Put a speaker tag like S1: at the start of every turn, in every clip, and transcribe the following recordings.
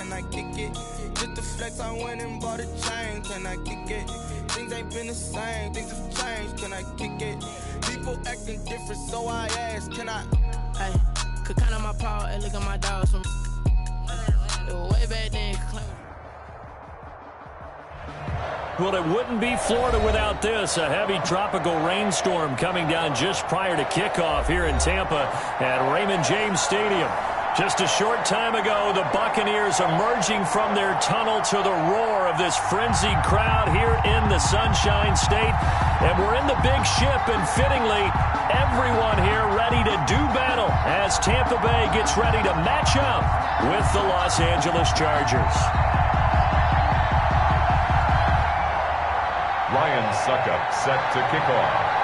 S1: can I kick it? Just the flex, I went and bought a chain, can I kick it? Things ain't been the same, things have changed, can I kick it? People acting different, so I ask, can I?
S2: Hey, could count on my power and look at my dogs from way back then.
S3: Well, it wouldn't be Florida without this. A heavy tropical rainstorm coming down just prior to kickoff here in Tampa at Raymond James Stadium. Just a short time ago, the Buccaneers emerging from their tunnel to the roar of this frenzied crowd here in the Sunshine State. And we're in the big ship, and fittingly, everyone here ready to do battle as Tampa Bay gets ready to match up with the Los Angeles Chargers.
S4: Ryan Suckup set to kick off.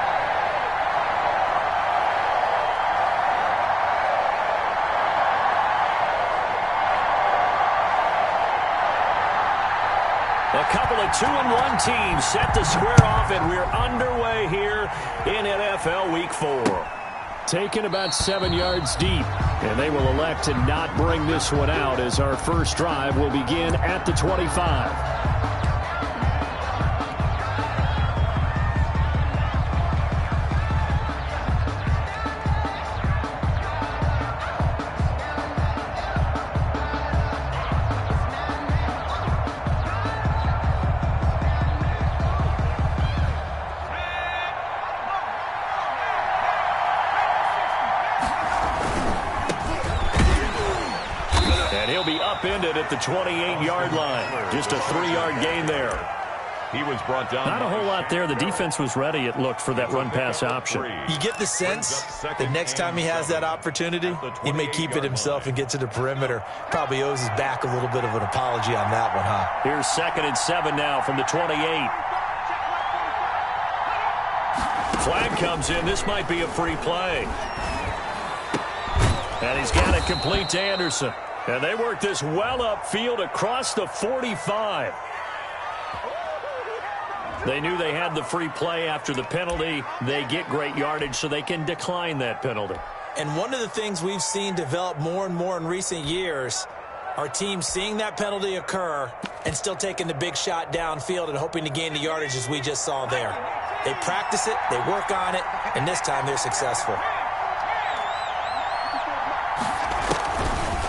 S3: A couple of 2-1 teams set to square off, and we're underway here in NFL Week 4. Taken about 7 yards deep, and they will elect to not bring this one out as our first drive will begin at the 25. Upended at the 28-yard line. Just a 3-yard gain there.
S4: He was brought down.
S3: Not a whole lot there. The defense was ready, it looked, for that run-pass option.
S5: You get the sense that next time he has that opportunity, he may keep it himself and get to the perimeter. Probably owes his back a little bit of an apology on that one, huh?
S3: Here's 2nd and 7 now from the 28. Flag comes in. This might be a free play. And he's got it complete to Anderson. And they work this well upfield across the 45. They knew they had the free play after the penalty. They get great yardage, so they can decline that penalty.
S5: And one of the things we've seen develop more and more in recent years are teams seeing that penalty occur and still taking the big shot downfield and hoping to gain the yardage as we just saw there. They practice it, they work on it, and this time they're successful.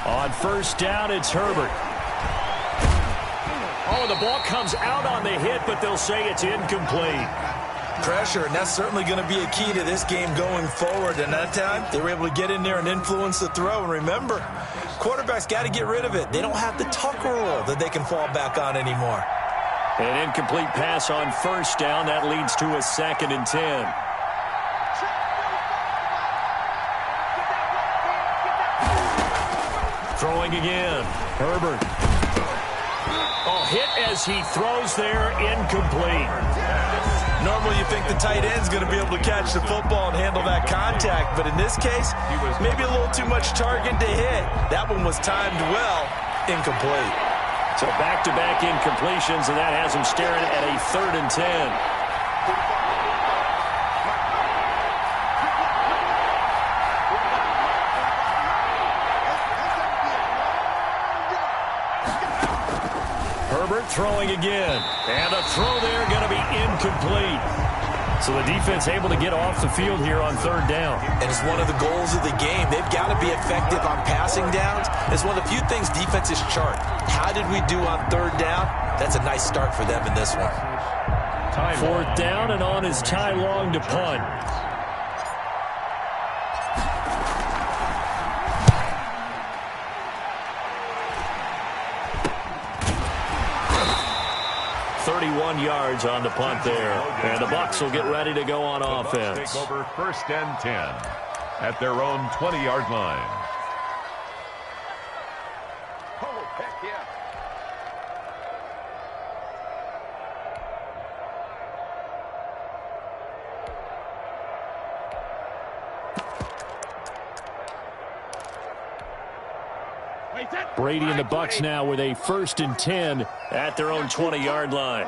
S3: On first down, it's Herbert. Oh, the ball comes out on the hit, but they'll say it's incomplete.
S5: Pressure, and that's certainly going to be a key to this game going forward. And that time, they were able to get in there and influence the throw. And remember, quarterbacks got to get rid of it. They don't have the Tucker rule that they can fall back on anymore.
S3: An incomplete pass on first down. That leads to a 2nd and 10. Throwing again. Herbert. Oh, hit as he throws there. Incomplete.
S5: Normally you think the tight end's going to be able to catch the football and handle that contact, but in this case, maybe a little too much target to hit. That one was timed well. Incomplete.
S3: So back-to-back incompletions, and that has him staring at a 3rd and 10. Throwing again, and a throw there going to be incomplete. So the defense able to get off the field here on 3rd down.
S5: And it's one of the goals of the game. They've got to be effective on passing downs. It's one of the few things defenses chart. How did we do on 3rd down? That's a nice start for them in this one.
S3: 4th down, and on is Ty Long to punt. Yards on the punt there, and the Bucs will get ready to go on offense.
S4: Take over 1st and 10 at their own 20-yard line. Oh, heck yeah.
S3: Brady and the Bucs now with a 1st and 10 at their own 20-yard line.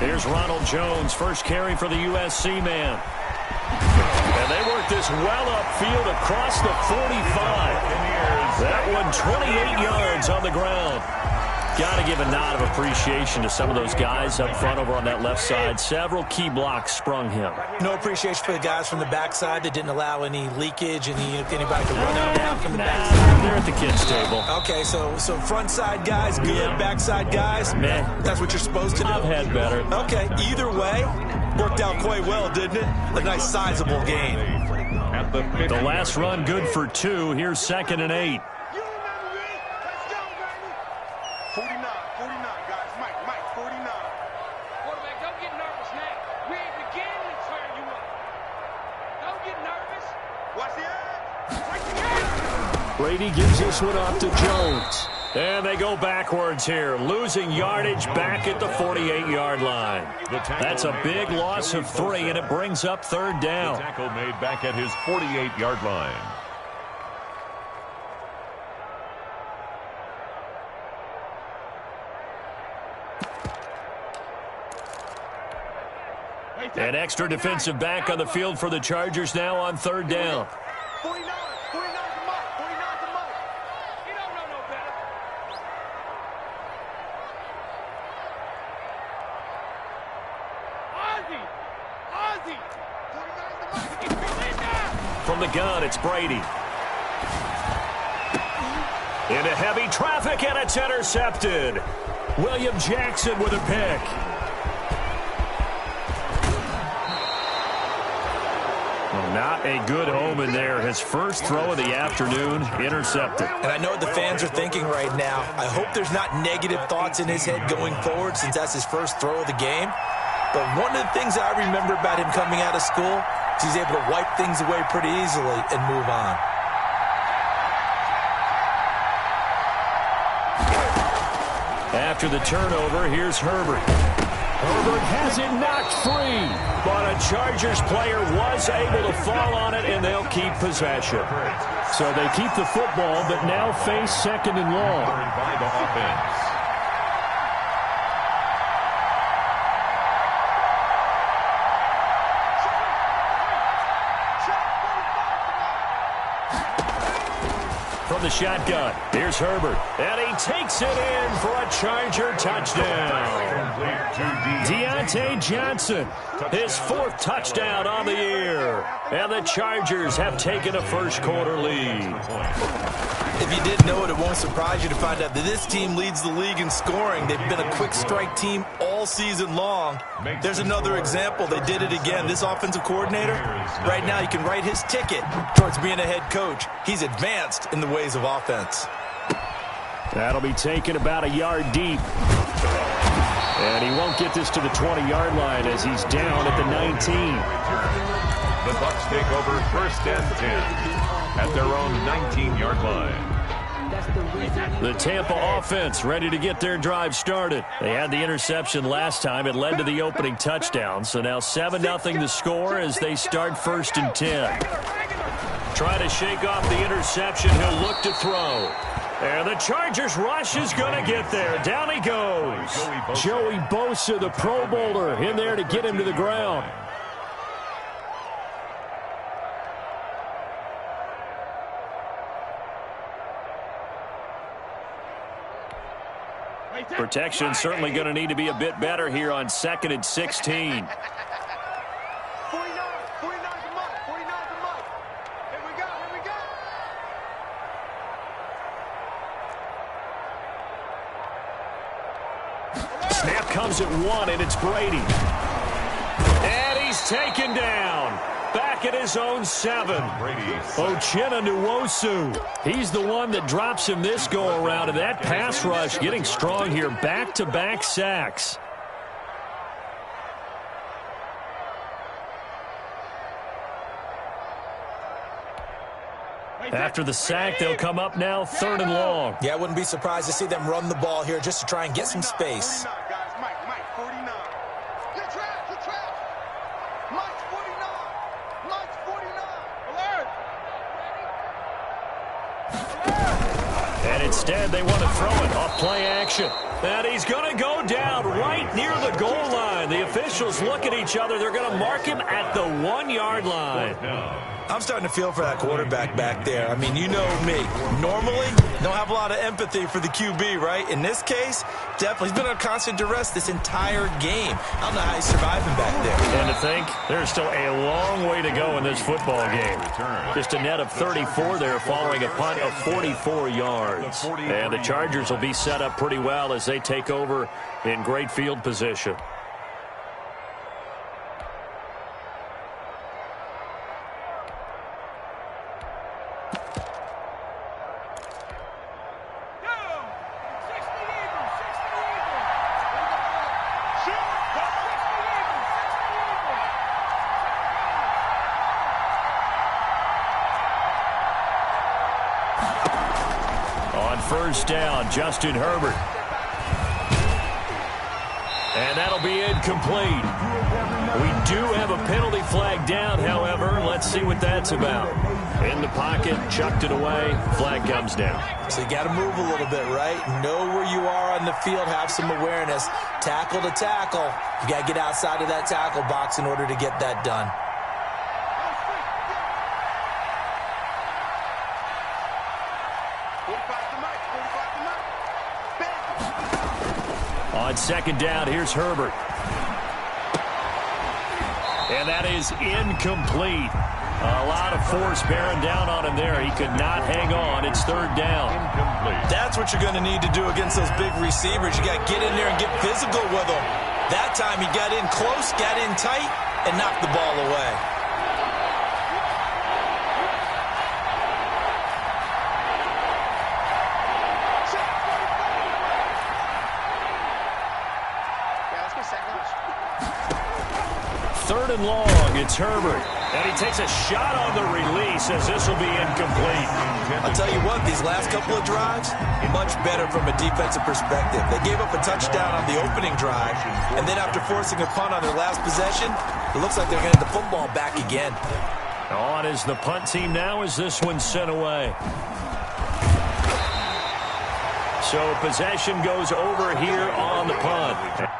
S3: Here's Ronald Jones, first carry for the USC man. And they work this well upfield across the 45. That one 28 yards on the ground. Got to give a nod of appreciation to some of those guys up front over on that left side. Several key blocks sprung him.
S5: No appreciation for the guys from the backside that didn't allow any leakage and anybody to run out down from the backside.
S3: They're at the kids' table.
S5: Okay, so front side guys, good. Backside guys,
S3: man,
S5: that's what you're supposed to do.
S3: I've had better.
S5: Okay, either way, worked out quite well, didn't it? A nice sizable gain.
S3: The last run good for 2. Here's 2nd and 8.
S6: 49, guys. Mike, 49.
S7: Quarterback, don't get nervous now. We ain't beginning to turn you up. Don't get nervous.
S6: Watch the edge.
S3: Brady gives this one off to Jones. And they go backwards here, losing yardage back at the 48-yard line. That's a big loss of 3, and it brings up 3rd down.
S4: The tackle made back at his 48-yard line.
S3: An extra defensive back on the field for the Chargers now on 3rd down.
S6: 49's a Mike.
S7: He don't know no better. Ozzy.
S6: 49's a Mike.
S3: From the gun, it's Brady. Into heavy traffic, and it's intercepted. William Jackson with a pick. Not a good omen there. His first throw of the afternoon, intercepted.
S5: And I know what the fans are thinking right now. I hope there's not negative thoughts in his head going forward since that's his first throw of the game. But one of the things I remember about him coming out of school is he's able to wipe things away pretty easily and move on.
S3: After the turnover, here's Herbert. Herbert has it knocked free, but a Chargers player was able to fall on it, and they'll keep possession. So they keep the football, but now face 2nd and long.
S4: By the offense.
S3: From the shotgun, here's Herbert, and he takes it in for a Charger touchdown. Deontay Johnson, his 4th touchdown on the year, and the Chargers have taken a first-quarter lead.
S5: If you didn't know it, it won't surprise you to find out that this team leads the league in scoring. They've been a quick strike team all season long. There's another example. They did it again. This offensive coordinator, right now you can write his ticket towards being a head coach. He's advanced in the ways of offense.
S3: That'll be taken about a yard deep. And he won't get this to the 20-yard line as he's down at the 19.
S4: The Bucs take over 1st and 10 at their own 19-yard line.
S3: The Tampa offense ready to get their drive started. They had the interception last time. It led to the opening touchdown. So now 7-0 to score as they start 1st and 10. Trying to shake off the interception. He'll look to throw. And the Chargers rush is going to get there. Down he goes. Joey Bosa, the Pro Bowler, in there to get him to the ground. Protection certainly going to need to be a bit better here on 2nd and 16.
S6: 49's a Mike. Here we go.
S3: Snap comes at 1, and it's Brady. And he's taken down. Back at his own 7. Uchenna Nwosu. He's the one that drops him this go-around, and that pass rush getting strong here. Back-to-back sacks. After the sack, they'll come up now 3rd and long.
S5: Yeah, I wouldn't be surprised to see them run the ball here just to try and get some space.
S6: 49, guys. Mike, 49. You're trapped. Mike's 49.
S3: And Instead, they want to throw it off play action. And he's going to go down right near the goal line. The officials look at each other. They're going to mark him at the 1-yard line.
S5: I'm starting to feel for that quarterback back there. I mean, you know me. Normally, don't have a lot of empathy for the QB, right? In this case, definitely. He's been under constant duress this entire game. I don't know how he's surviving back there.
S3: And to think, there's still a long way to go in this football game. Just a net of 34 there following a punt of 44 yards. And the Chargers will be set up pretty well as they take over in great field position. First down, Justin Herbert. And that'll be incomplete. We do have a penalty flag down, however. Let's see what that's about. In the pocket, chucked it away, flag comes down.
S5: So you got to move a little bit, right? Know where you are on the field, have some awareness. Tackle to tackle. You got to get outside of that tackle box in order to get that done.
S3: On second down, here's Herbert. And that is incomplete. A lot of force bearing down on him there. He could not hang on. It's third down.
S4: Incomplete.
S5: That's what you're going to need to do against those big receivers. You got to get in there and get physical with them. That time he got in close, got in tight, and knocked the ball away.
S3: Third and long, it's Herbert. And he takes a shot on the release as this will be incomplete.
S5: I'll tell you what, these last couple of drives, much better from a defensive perspective. They gave up a touchdown on the opening drive, and then after forcing a punt on their last possession, it looks like they're going to get the football back again.
S3: On is the punt team now as this one's sent away. So possession goes over here on the punt.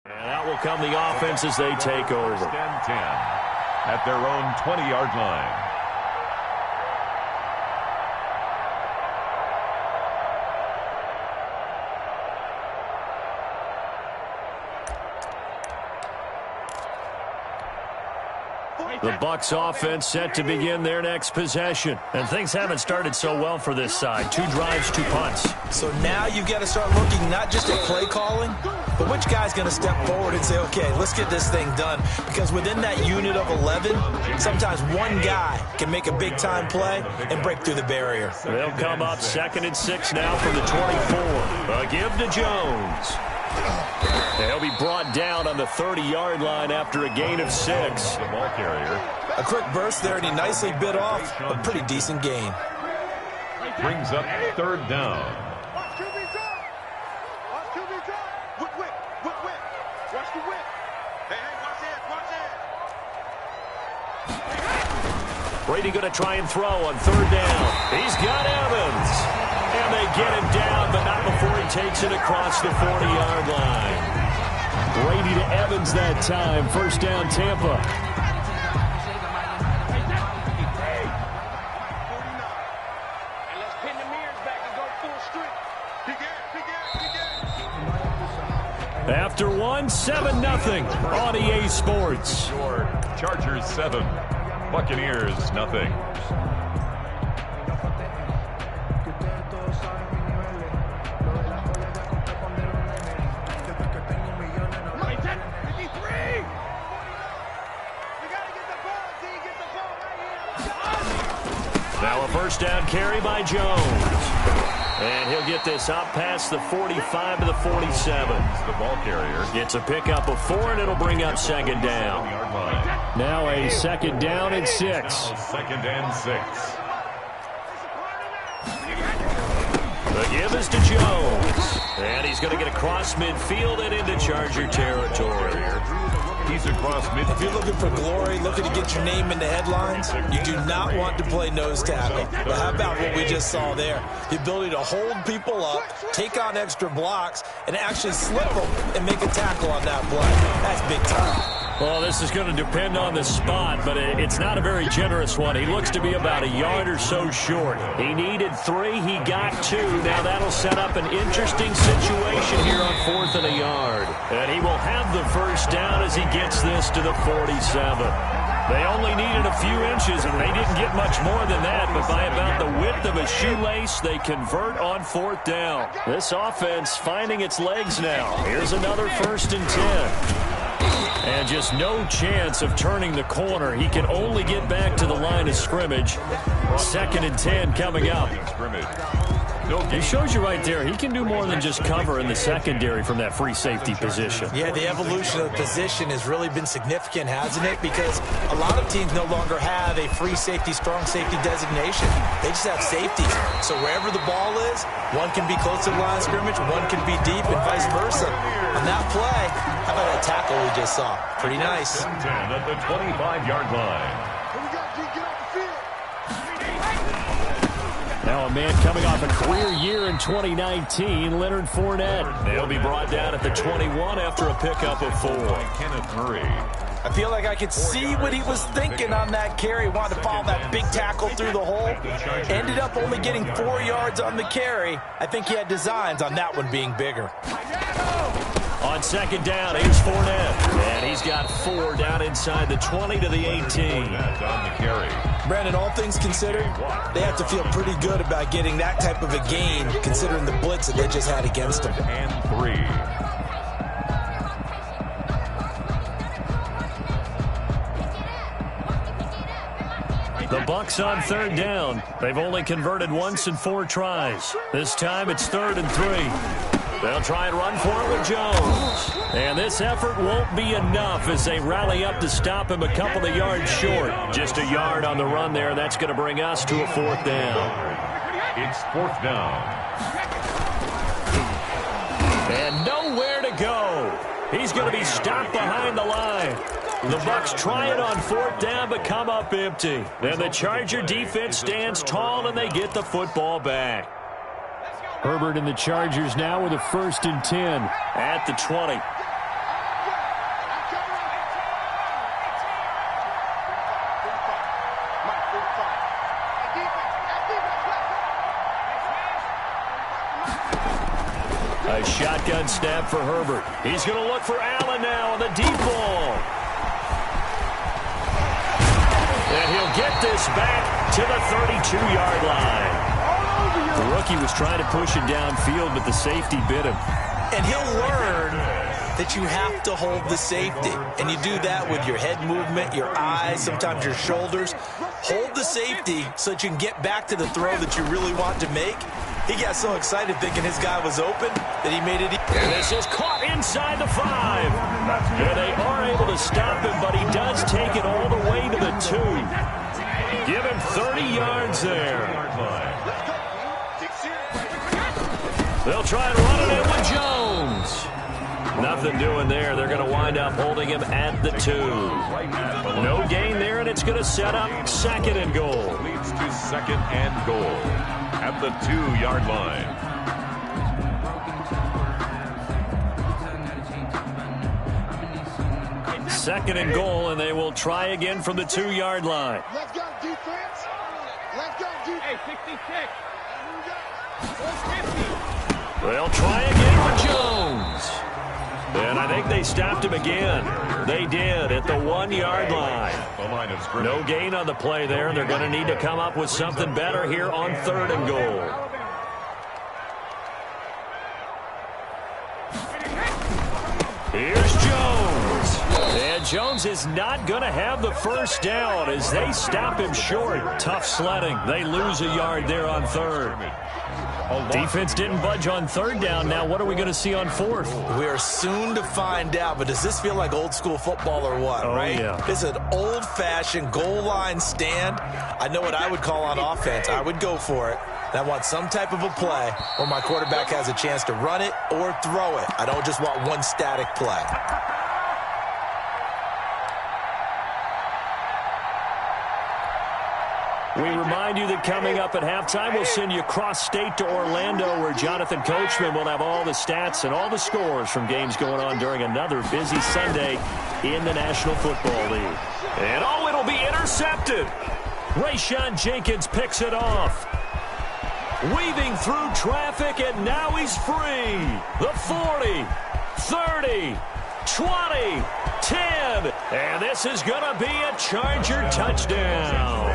S3: And that will come the offense as they take over.
S4: First and 10 at their own 20-yard line.
S3: The Bucs offense set to begin their next possession. And things haven't started so well for this side. 2 drives, 2 punts.
S5: So now you've got to start looking not just at play calling, but which guy's going to step forward and say, okay, let's get this thing done. Because within that unit of 11, sometimes one guy can make a big-time play and break through the barrier.
S3: They'll come up 2nd and 6 now from the 24. A give to Jones. He'll be brought down on the 30-yard line after a gain of 6.
S4: The ball carrier.
S5: A quick burst there, and he nicely bit off a pretty decent gain.
S4: Brings up 3rd down.
S6: Watch QB drop. Watch QB drop. Whip, whip, whip, whip. Watch the whip. Hey, watch it, watch it.
S3: Brady going to try and throw on 3rd down. He's got Evans. And they get him down, but not before he takes it across the 40-yard line. Brady to Evans that time. 1st down, Tampa. After 1, 7-0 on EA Sports.
S4: Chargers 7, Buccaneers nothing.
S3: Now a 1st down carry by Jones. And he'll get this up past the 45 to the 47.
S4: The ball carrier.
S3: Gets a pickup of 4, and it'll bring up 2nd down. Now a 2nd down and 6.
S4: 2nd and 6.
S3: The give is to Jones. And he's going to get across midfield and into Charger territory.
S4: He's across midfield.
S5: If you're looking for glory, looking to get your name in the headlines, you do not want to play nose tackle. But how about what we just saw there? The ability to hold people up, take on extra blocks, and actually slip them and make a tackle on that play. That's big time.
S3: Well, this is going to depend on the spot, but it's not a very generous one. He looks to be about a yard or so short. He needed 3. He got 2. Now that'll set up an interesting situation here on 4th and a yard. And he will have the 1st down as he gets this to the 47. They only needed a few inches, and they didn't get much more than that, but by about the width of a shoelace, they convert on 4th down. This offense finding its legs now. Here's another 1st and 10. And just no chance of turning the corner. He can only get back to the line of scrimmage. 2nd and 10 coming up. It shows you right there, he can do more than just cover in the secondary from that free safety position.
S5: Yeah, the evolution of the position has really been significant, hasn't it? Because a lot of teams no longer have a free safety, strong safety designation. They just have safeties. So wherever the ball is, one can be close to the line of scrimmage, one can be deep, and vice versa. On that play, how about that tackle we just saw? Pretty nice.
S4: 10 at the 25-yard line.
S3: Now a man coming off a career year in 2019, Leonard Fournette. They'll be brought down at the 21 after a pickup of 4.
S4: Kenneth Murray.
S5: I feel like I could see what he was thinking on that carry. Wanted to follow that big tackle through the hole. Ended up only getting 4 yards on the carry. I think he had designs on that one being bigger.
S3: On 2nd down, here's Fournette. And he's got 4 down inside the 20 to the 18.
S4: On the carry.
S5: Brandon, all things considered, they have to feel pretty good about getting that type of a gain, considering the blitz that they just had against them.
S4: And 3.
S3: The Bucs on 3rd down. They've only converted once in 4 tries. This time it's 3rd and 3. They'll try and run for it with Jones. And this effort won't be enough as they rally up to stop him a couple of yards short. Just a yard on the run there. That's going to bring us to a 4th down.
S4: It's 4th down.
S3: And nowhere to go. He's going to be stopped behind the line. The Bucs try it on 4th down, but come up empty. Then the Charger defense stands tall, and they get the football back. Herbert and the Chargers now with a 1st and 10 at the 20. A shotgun snap for Herbert. He's going to look for Allen now on the deep ball. And he'll get this back to the 32-yard line. The rookie was trying to push it downfield, but the safety bit him.
S5: And he'll learn that you have to hold the safety. And you do that with your head movement, your eyes, sometimes your shoulders. Hold the safety so that you can get back to the throw that you really want to make. He got so excited thinking his guy was open that he made it.
S3: And this is caught inside the 5. And they are able to stop him, but he does take it all the way to the 2. Give him 30 yards there. They'll try and run it in with Jones. Nothing doing there. They're going to wind up holding him at the 2. No gain there, and it's going to set up 2nd and goal.
S4: Leads to 2nd and goal at the 2-yard line.
S3: Second and goal, and they will try again from the 2-yard line.
S6: Let's go, defense. Let's go, defense.
S7: Hey, 66. 450.
S3: They'll try again with Jones. And I think they stopped him again. They did at the 1-yard line. No gain on the play there. They're going to need to come up with something better here on 3rd and goal. Here's Jones. And Jones is not going to have the first down as they stop him short. Tough sledding. They lose a yard there on 3rd. Defense didn't budge on 3rd down. Now what are we going to see on 4th?
S5: We are soon to find out, but does this feel like old school football or what, right?
S3: Yeah.
S5: This is an old-fashioned goal line stand. I know what I would call on offense. I would go for it. And I want some type of a play where my quarterback has a chance to run it or throw it. I don't just want one static play.
S3: We remind you that coming up at halftime, we'll send you cross-state to Orlando, where Jonathan Coachman will have all the stats and all the scores from games going on during another busy Sunday in the National Football League. And it'll be intercepted. Rayshawn Jenkins picks it off. Weaving through traffic, and now he's free. The 40, 30, 20, 10, and this is going to be a Charger touchdown.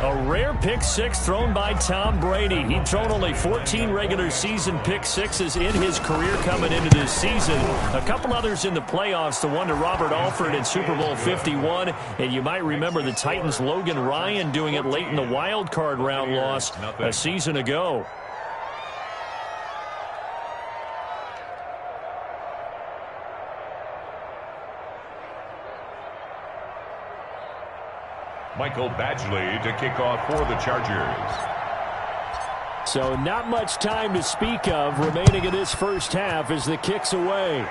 S3: A rare pick six thrown by Tom Brady. He'd thrown only 14 regular season pick sixes in his career coming into this season. A couple others in the playoffs, the one to Robert Alford in Super Bowl 51. And you might remember the Titans' Logan Ryan doing it late in the wild card round loss a season ago.
S4: Michael Badgley to kick off for the Chargers.
S3: So not much time to speak of remaining in this first half as the kick's away.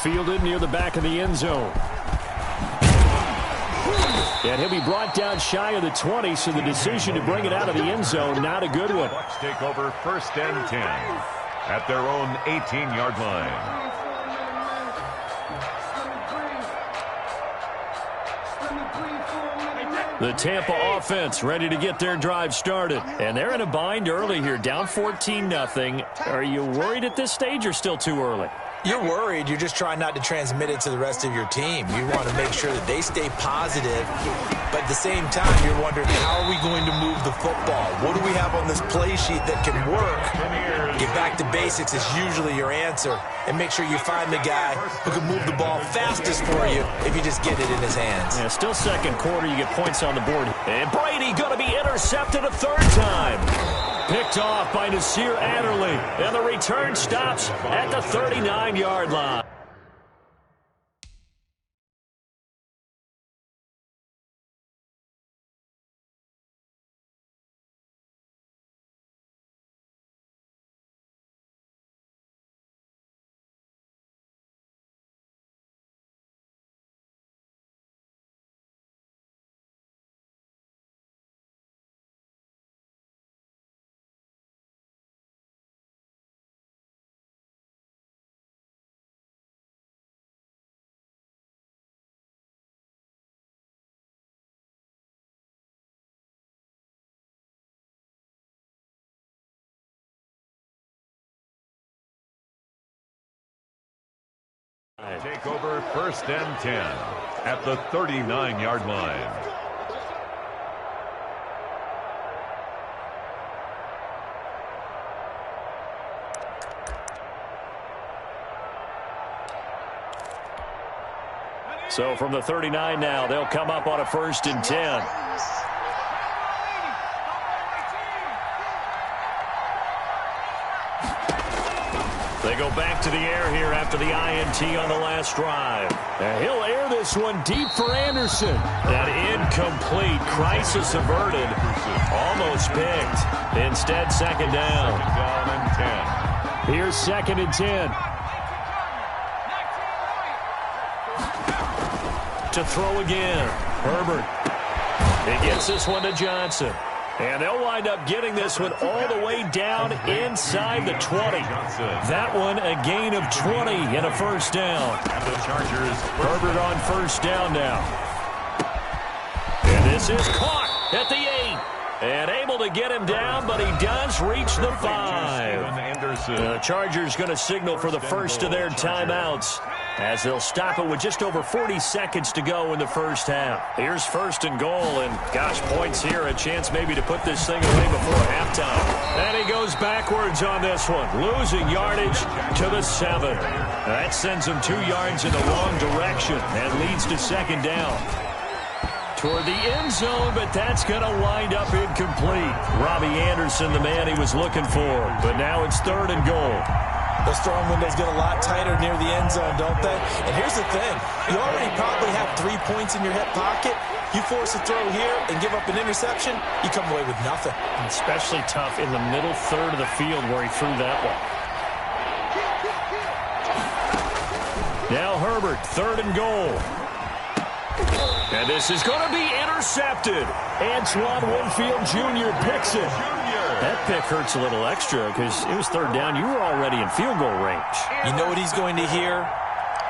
S3: Fielded near the back of the end zone. And he'll be brought down shy of the 20, so the decision to bring it out of the end zone, not a good one.
S4: Bucs take over 1st and 10 at their own 18-yard line.
S3: The Tampa offense ready to get their drive started. And they're in a bind early here, down 14-0. Are you worried at this stage or still too early?
S5: You're worried. You're just trying not to transmit it to the rest of your team. You want to make sure that they stay positive. But at the same time, you're wondering, how are we going to move the football? What do we have on this play sheet that can work? Get back to basics is usually your answer. And make sure you find the guy who can move the ball fastest for you if you just get it in his hands.
S3: Yeah, still second quarter, you get points on the board. And Brady going to be intercepted a third time. Picked off by Nasir Adderley. And the return stops at the 39-yard line.
S4: Take over 1st and 10 at the 39-yard line.
S3: So from the 39 now, they'll come up on a 1st and 10. They go back to the air here after the INT on the last drive. And he'll air this one deep for Anderson. That incomplete, crisis averted, almost picked. Instead, 2nd down.
S4: 2nd down and 10.
S3: Here's 2nd and 10. To throw again. Herbert. He gets this one to Johnson. And they'll wind up getting this one all the way down inside the 20. That one a gain of 20 and a 1st down.
S4: And the Chargers.
S3: Herbert on 1st down now. And this is caught at the 8. And able to get him down, but he does reach the 5. The Chargers going to signal for the first of their timeouts, as they'll stop it with just over 40 seconds to go in the 1st half. Here's 1st and goal, and gosh, points here, a chance maybe to put this thing away before halftime. And he goes backwards on this one, losing yardage to the 7. That sends him 2 yards in the wrong direction and leads to 2nd down. Toward the end zone, but that's going to wind up incomplete. Robbie Anderson, the man he was looking for, but now it's 3rd and goal.
S5: Those throwing windows get a lot tighter near the end zone, don't they? And here's the thing. You already probably have 3 points in your hip pocket. You force a throw here and give up an interception, you come away with nothing.
S3: And especially tough in the middle third of the field where he threw that one. Now Herbert, 3rd and goal. And this is going to be intercepted. Antoine Winfield Jr. picks it. That pick hurts a little extra because it was 3rd down. You were already in field goal range.
S5: You know what he's going to hear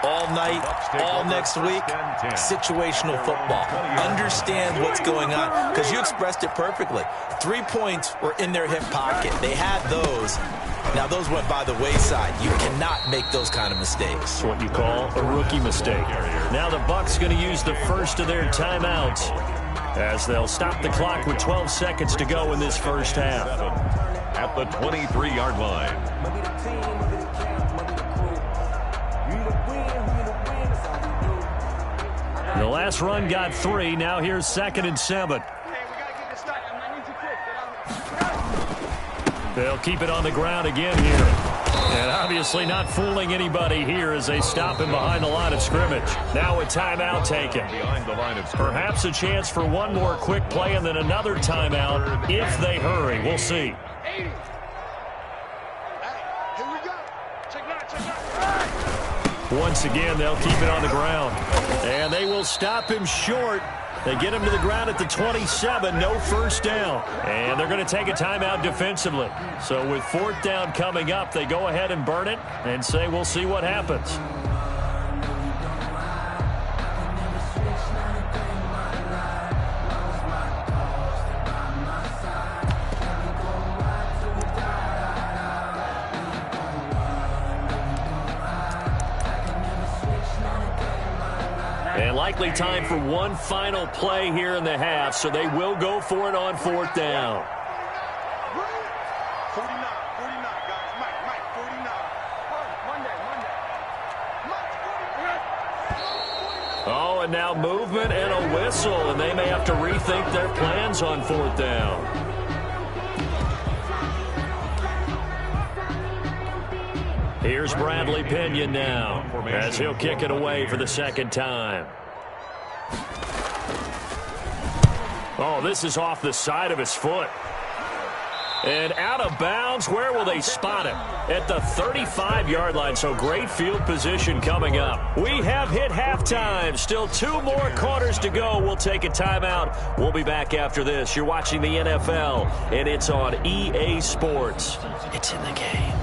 S5: all night, all next week? Situational football. Understand what's going on, because you expressed it perfectly. 3 points were in their hip pocket. They had those. Now, those went by the wayside. You cannot make those kind of mistakes.
S3: It's what you call a rookie mistake. Now the Bucs going to use the first of their timeouts, as they'll stop the clock with 12 seconds to go in this 1st half.
S4: At the 23-yard line.
S3: The last run got 3. Now here's 2nd and 7. They'll keep it on the ground again here. And obviously not fooling anybody here as they stop him behind the line of scrimmage. Now a timeout taken. Perhaps a chance for one more quick play and then another timeout if they hurry. We'll see. Once again, they'll keep it on the ground. And they will stop him short. They get him to the ground at the 27, no 1st down. And they're going to take a timeout defensively. So with 4th down coming up, they go ahead and burn it and say we'll see what happens. And likely time for one final play here in the half, so they will go for it on 4th down.
S6: 49, guys. Mike, 49.
S3: Oh, and now movement and a whistle, and they may have to rethink their plans on 4th down. Here's Bradley Pinion now, as he'll kick it away for the 2nd time. Oh, this is off the side of his foot. And out of bounds. Where will they spot him? At the 35-yard line, so great field position coming up. We have hit halftime. Still 2 more quarters to go. We'll take a timeout. We'll be back after this. You're watching the NFL, and it's on EA Sports. It's in the game.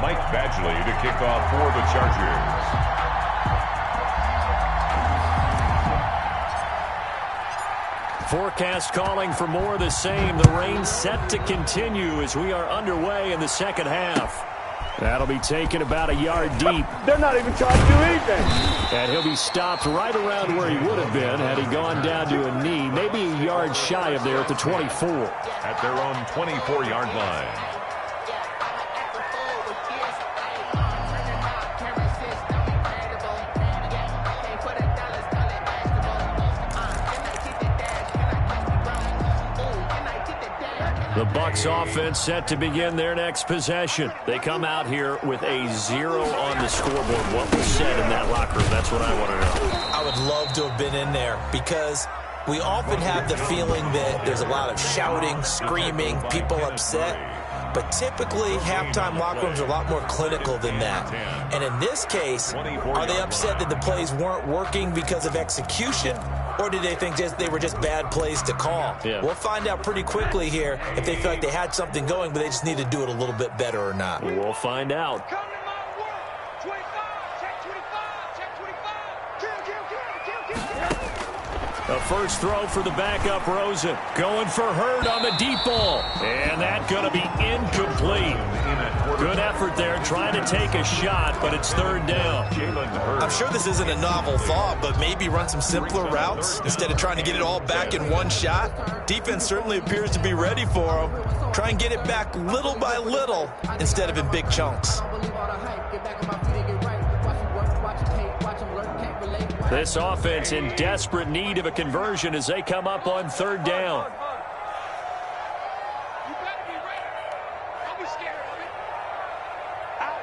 S4: Mike Badgley to kick off for the Chargers.
S3: Forecast calling for more of the same. The rain set to continue as we are underway in the second half. That'll be taken about a yard deep.
S8: They're not even trying to do anything.
S3: And he'll be stopped right around where he would have been had he gone down to a knee, maybe a yard shy of there at the 24.
S4: At their own 24-yard line.
S3: The Bucs offense set to begin their next possession. They come out here with a 0 on the scoreboard. What was said in that locker room? That's what I want to know.
S5: I would love to have been in there because we often have the feeling that there's a lot of shouting, screaming, people upset. But typically, halftime locker rooms are a lot more clinical than that. And in this case, are they upset that the plays weren't working because of execution? Or did they think they were just bad plays to call?
S3: Yeah.
S5: We'll find out pretty quickly here if they feel like they had something going, but they just need to do it a little bit better or not.
S3: We'll find out.
S7: Come to my work. 25, check 25, check 25. Kill.
S3: A first throw for the backup Rosen. Going for Hurd on the deep ball. And that's going to be incomplete. Good effort there trying to take a shot, but it's third down.
S5: I'm sure this isn't a novel thought, but maybe run some simpler routes instead of trying to get it all back in one shot. Defense certainly appears to be ready for them. Try and get it back little by little instead of in big chunks.
S3: This offense in desperate need of a conversion as they come up on third down.
S7: You better be ready. Don't be scared of it. Out.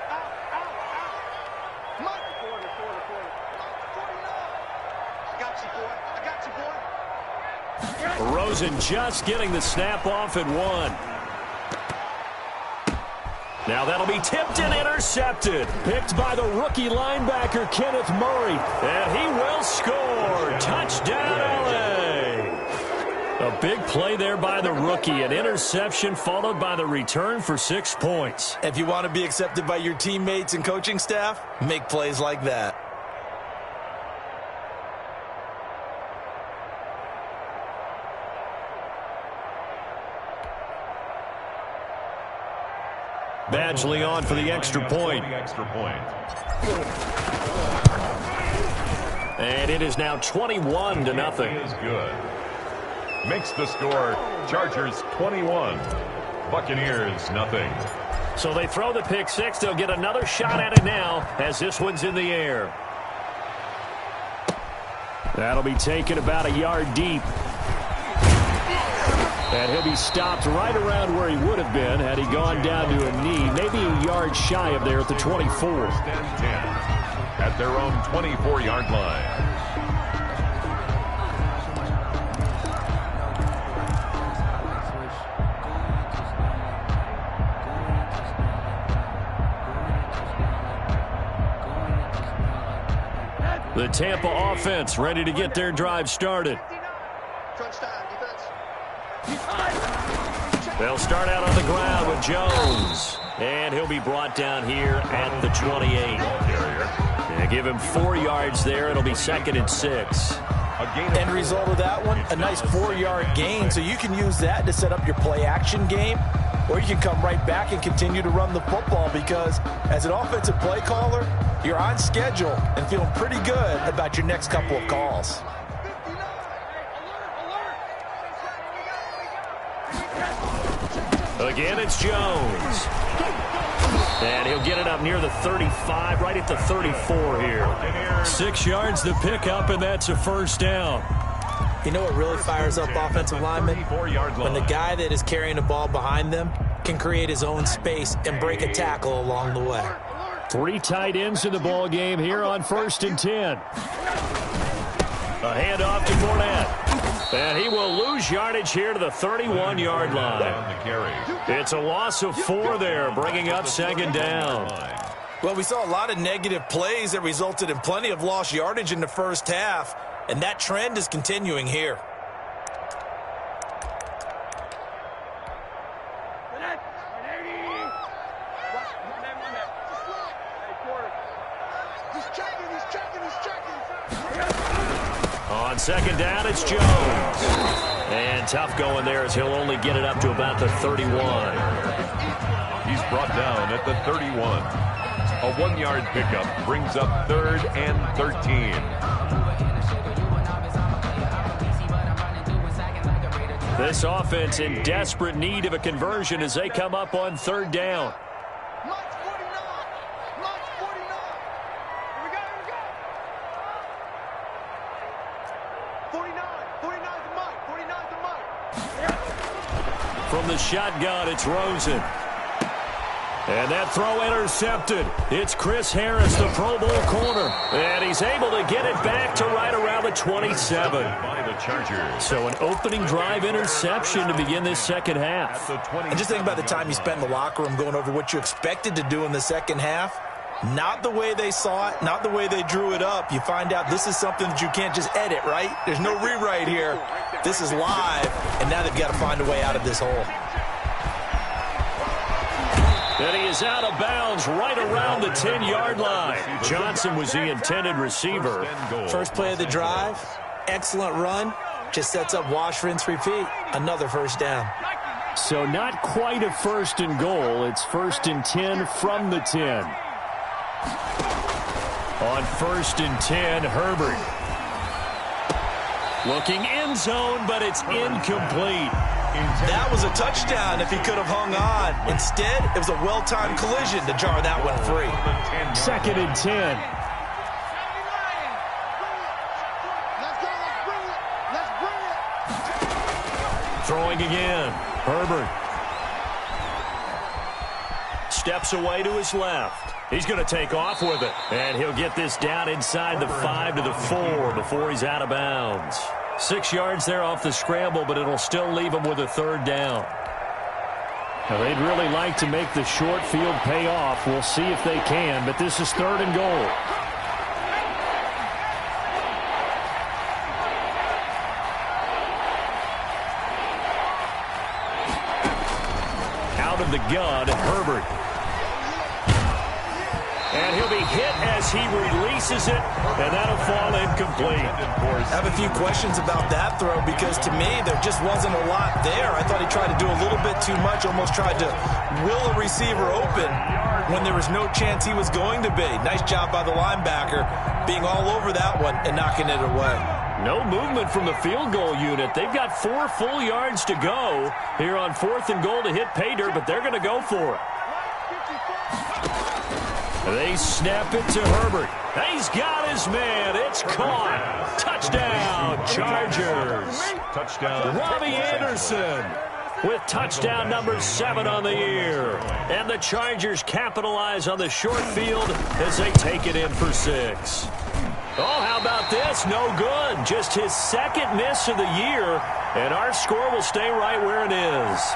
S7: Come on. Quarter. I got you, boy.
S3: Rosen just getting the snap off at 1. Now that'll be tipped and intercepted. Picked by the rookie linebacker, Kenneth Murray. And he will score. Touchdown, LA. A big play there by the rookie. An interception followed by the return for 6 points.
S5: If you want to be accepted by your teammates and coaching staff, make plays like that.
S3: Badgley on for the extra point. And it is now 21-0.
S4: Is good. Makes the score. Chargers 21. Buccaneers nothing.
S3: So they throw the pick six. They'll get another shot at it now as this one's in the air. That'll be taken about a yard deep. And he'll be stopped right around where he would have been had he gone down to a knee, maybe a yard shy of there at the 24.
S4: At their own 24-yard line.
S3: The Tampa offense ready to get their drive started. They'll start out on the ground with Jones. And he'll be brought down here at the 28. And give him 4 yards there. It'll be 2nd and 6.
S5: End result of that one, a nice 4-yard gain. So you can use that to set up your play-action game. Or you can come right back and continue to run the football because as an offensive play caller, you're on schedule and feeling pretty good about your next couple of calls.
S3: Again, it's Jones. And he'll get it up near the 35, right at the 34 here. 6 yards the pickup, and that's a first down.
S5: You know what really fires up offensive linemen? When the guy that is carrying the ball behind them can create his own space and break a tackle along the way.
S3: 3 tight ends in the ball game here on 1st and 10. A handoff to Fournette. And he will lose yardage here to the 31-yard line. It's a loss of 4 there, bringing up 2nd down.
S5: Well, we saw a lot of negative plays that resulted in plenty of lost yardage in the first half, and that trend is continuing here.
S3: On 2nd down, it's Jones. And tough going there as he'll only get it up to about the 31.
S4: He's brought down at the 31. A 1-yard pickup brings up 3rd and 13.
S3: This offense in desperate need of a conversion as they come up on 3rd down.
S6: Mike's 49. Mike's 49. Here we go. 49. 49's the Mike. 49's the Mike.
S3: From the shotgun, it's Rosen. And that throw intercepted. It's Chris Harris, the Pro Bowl corner. And he's able to get it back to right around the 27.
S4: By the Chargers.
S3: So an opening drive interception to begin this second half.
S5: And just think about the time you spent in the locker room going over what you expected to do in the second half. Not the way they saw it, not the way they drew it up. You find out this is something that you can't just edit, right? There's no rewrite here. This is live, and now they've got to find a way out of this hole.
S3: And he is out of bounds right around the 10-yard line. Johnson was the intended receiver.
S5: First play of the drive, excellent run. Just sets up wash, rinse, repeat. Another first down.
S3: So not quite a 1st and goal. It's 1st and 10 from the 10. On 1st and 10, Herbert. Looking end zone, but it's incomplete.
S5: That was a touchdown if he could have hung on. Instead, it was a well-timed collision to jar that one free.
S3: 2nd and 10.
S6: Let's go. Let's bring it.
S3: Throwing again. Herbert. Steps away to his left. He's going to take off with it. And he'll get this down inside the 5 to the 4 before he's out of bounds. 6 yards there off the scramble, but it'll still leave him with a 3rd down. Now, they'd really like to make the short field pay off. We'll see if they can, but this is 3rd and goal. Out of the gun, Herbert. And he'll be hit as he releases it, and that'll fall incomplete.
S5: I have a few questions about that throw because, to me, there just wasn't a lot there. I thought he tried to do a little bit too much, almost tried to will a receiver open when there was no chance he was going to be. Nice job by the linebacker being all over that one and knocking it away.
S3: No movement from the field goal unit. They've got 4 full yards to go here on 4th and goal to hit pay dirt, but they're going to go for it. They snap it to Herbert. He's got his man. It's caught. Touchdown, Chargers.
S4: Touchdown.
S3: Robbie Anderson with touchdown number 7 on the year. And the Chargers capitalize on the short field as they take it in for 6. Oh, how about this? No good. Just his 2nd miss of the year. And our score will stay right where it is.